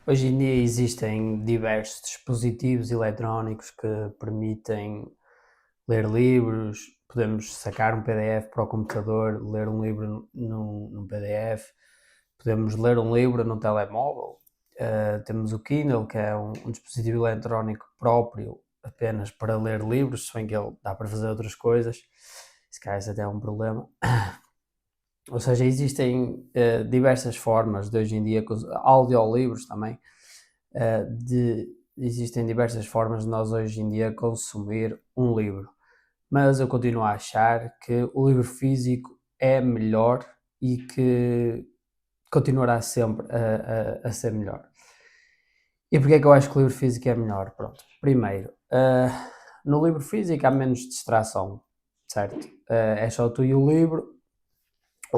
Hoje em dia existem diversos dispositivos eletrónicos que permitem ler livros, podemos sacar um PDF para o computador, ler um livro num PDF, podemos ler um livro no telemóvel. Temos o Kindle, que é um dispositivo eletrónico próprio apenas para ler livros, se bem que ele dá para fazer outras coisas, se calhar isso até é um problema. Ou seja, existem diversas formas de hoje em dia, audiolivros também, existem diversas formas de nós hoje em dia consumir um livro. Mas eu continuo a achar que o livro físico é melhor e que continuará sempre a ser melhor. E porquê é que eu acho que o livro físico é melhor? Pronto, primeiro, no livro físico há menos distração, certo? É só tu e o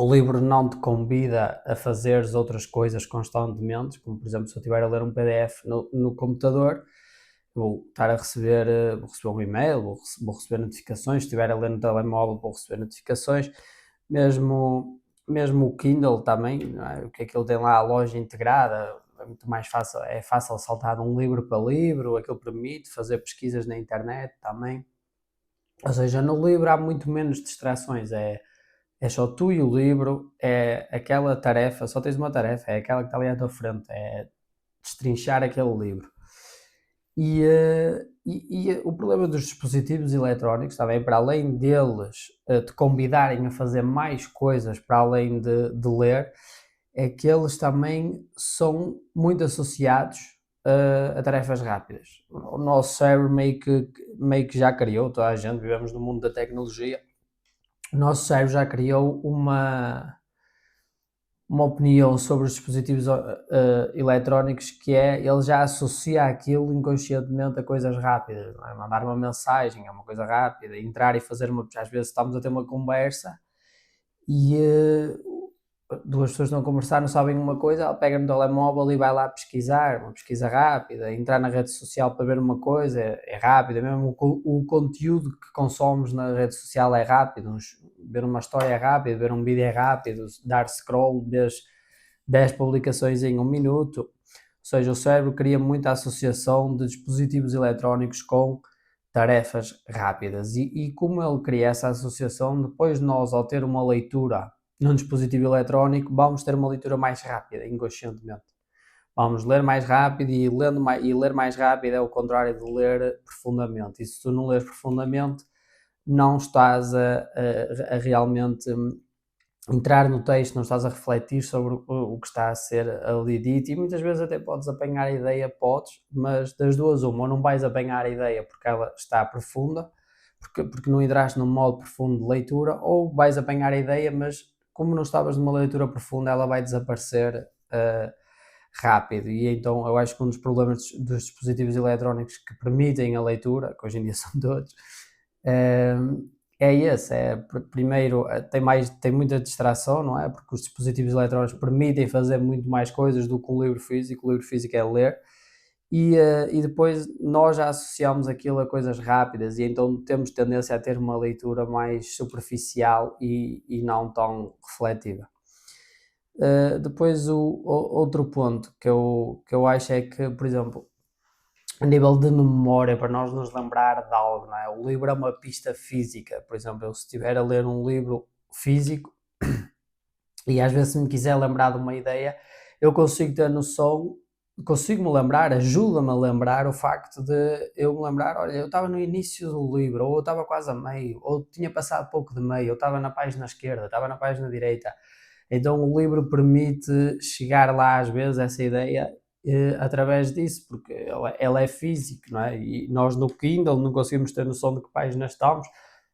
livro não te convida a fazeres outras coisas constantemente, como por exemplo se eu estiver a ler um PDF no computador, vou estar a receber, vou receber um e-mail, vou receber notificações, se estiver a ler no telemóvel vou receber notificações, mesmo o Kindle também, não é? O que é que ele tem lá, a loja integrada, é muito mais fácil, é fácil saltar de um livro para livro, aquilo permite fazer pesquisas na internet também, ou seja, no livro há muito menos distrações, é só tu e o livro, é aquela tarefa, só tens uma tarefa, é aquela que está ali à tua frente, é destrinchar aquele livro. E o problema dos dispositivos eletrónicos, está bem, para além deles te convidarem a fazer mais coisas para além de ler, é que eles também são muito associados a tarefas rápidas. O nosso cérebro meio que já criou, toda a gente, vivemos no mundo da tecnologia, o nosso cérebro já criou uma opinião sobre os dispositivos eletrónicos que ele já associa aquilo inconscientemente a coisas rápidas, não é? Mandar uma mensagem é uma coisa rápida, entrar e fazer às vezes estamos a ter uma conversa e duas pessoas estão a conversar, não sabem uma coisa, ela pega no telemóvel e vai lá pesquisar, uma pesquisa rápida, entrar na rede social para ver uma coisa é rápida, mesmo o conteúdo que consomos na rede social é rápido, ver uma história é rápido, ver um vídeo é rápido, dar scroll, vês 10 publicações em um minuto, ou seja, o cérebro cria muita associação de dispositivos eletrónicos com tarefas rápidas e como ele cria essa associação, depois nós ao ter uma leitura num dispositivo eletrónico, vamos ter uma leitura mais rápida, inconscientemente. Vamos ler mais rápido e ler mais rápido é o contrário de ler profundamente. E se tu não lês profundamente, não estás a realmente entrar no texto, não estás a refletir sobre o que está a ser ali dito e muitas vezes até podes apanhar a ideia, mas das duas uma, ou não vais apanhar a ideia porque ela está profunda, porque não entraste num modo profundo de leitura, ou vais apanhar a ideia, mas como não estavas numa leitura profunda, ela vai desaparecer rápido. E então eu acho que um dos problemas dos dispositivos eletrónicos que permitem a leitura, que hoje em dia são todos, é esse, primeiro tem muita distração, não é? Porque os dispositivos eletrónicos permitem fazer muito mais coisas do que um livro físico, o livro físico é ler, e depois nós já associamos aquilo a coisas rápidas e então temos tendência a ter uma leitura mais superficial e não tão refletiva. Depois outro ponto que eu acho é que, por exemplo, a nível de memória, para nós nos lembrar de algo, não é? O livro é uma pista física, por exemplo, eu se estiver a ler um livro físico e às vezes se me quiser lembrar de uma ideia, eu consigo ter noção, consigo-me lembrar, ajuda-me a lembrar o facto de eu me lembrar, olha, eu estava no início do livro, ou eu estava quase a meio, ou tinha passado pouco de meio, eu estava na página esquerda, estava na página direita. Então o livro permite chegar lá às vezes essa ideia através disso, porque ela é físico, não é? E nós no Kindle não conseguimos ter noção de que página estamos,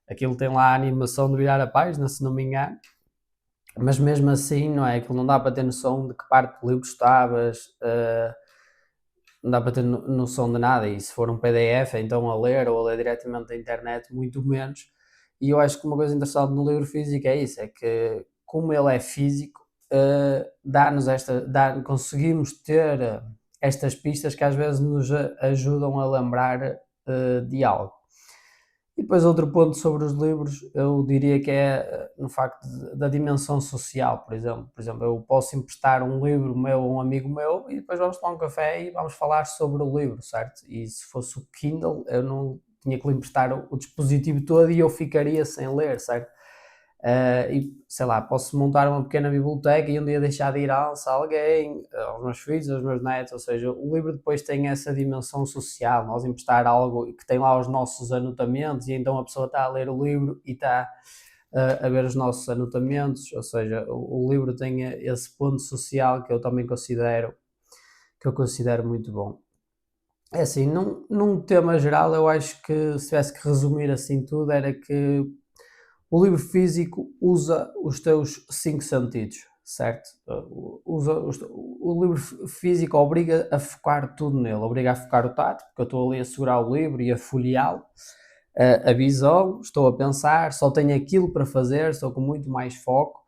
aquilo tem lá a animação de virar a página, se não me engano, mas mesmo assim, não é? Aquilo não dá para ter noção de que parte do livro estavas, não dá para ter noção de nada, e se for um PDF, então a ler ou a ler diretamente da internet, muito menos. E eu acho que uma coisa interessante no livro físico é isso, é que como ele é físico, conseguimos ter estas pistas que às vezes nos ajudam a lembrar de algo. E depois outro ponto sobre os livros, eu diria que é no facto da dimensão social, por exemplo. Por exemplo, eu posso emprestar um livro meu a um amigo meu e depois vamos tomar um café e vamos falar sobre o livro, certo? E se fosse o Kindle, eu não tinha que lhe emprestar o dispositivo todo e eu ficaria sem ler, certo? E sei lá, posso montar uma pequena biblioteca e um dia deixar de ir a alguém, aos meus filhos, aos meus netos, ou seja, o livro depois tem essa dimensão social, nós emprestar algo que tem lá os nossos anotamentos e então a pessoa está a ler o livro e está a ver os nossos anotamentos, ou seja, o livro tem esse ponto social que eu também considero muito bom. É assim, num tema geral, eu acho que se tivesse que resumir assim tudo, era que o livro físico usa os teus cinco sentidos, certo? O livro físico obriga a focar tudo nele, obriga a focar o tato, porque eu estou ali a segurar o livro e a folheá-lo, a visão, estou a pensar, só tenho aquilo para fazer, estou com muito mais foco,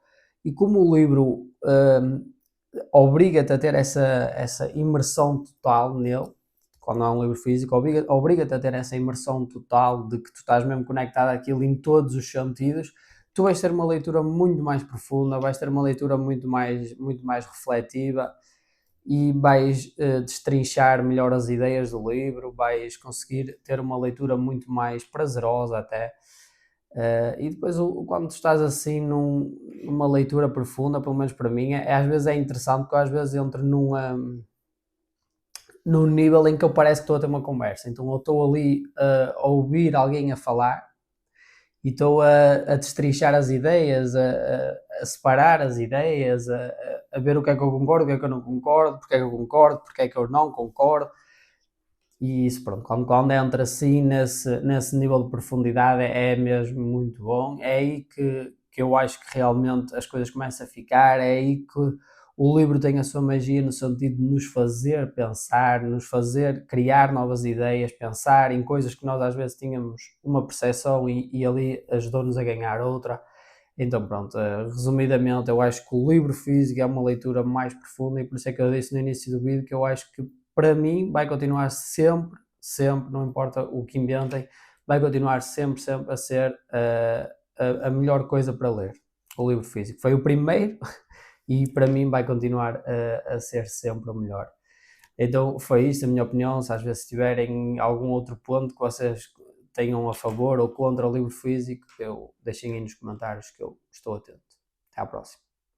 e como o livro obriga-te a ter essa imersão total nele, quando há um livro físico, obriga-te a ter essa imersão total de que tu estás mesmo conectado àquilo em todos os sentidos, tu vais ter uma leitura muito mais profunda, vais ter uma leitura muito mais refletiva e vais destrinchar melhor as ideias do livro, vais conseguir ter uma leitura muito mais prazerosa até. E depois, quando estás assim numa leitura profunda, pelo menos para mim, às vezes é interessante, porque eu às vezes entro num nível em que eu parece que estou a ter uma conversa. Então eu estou ali a ouvir alguém a falar e estou a destrinchar as ideias, a separar as ideias, a ver o que é que eu concordo, o que é que eu não concordo, porque é que eu concordo, porque é que eu não concordo. E isso, pronto, quando entra assim nesse nível de profundidade é mesmo muito bom. É aí que eu acho que realmente as coisas começam a ficar, é aí que o livro tem a sua magia no sentido de nos fazer pensar, nos fazer criar novas ideias, pensar em coisas que nós às vezes tínhamos uma percepção e ali ajudou-nos a ganhar outra. Então pronto, resumidamente eu acho que o livro físico é uma leitura mais profunda e por isso é que eu disse no início do vídeo que eu acho que para mim vai continuar sempre, sempre, não importa o que inventem, vai continuar sempre, sempre a ser a melhor coisa para ler, o livro físico. Foi o primeiro e para mim vai continuar a ser sempre o melhor. Então foi isso a minha opinião. Se às vezes tiverem algum outro ponto que vocês tenham a favor ou contra o livro físico, deixem aí nos comentários que eu estou atento. Até à próxima.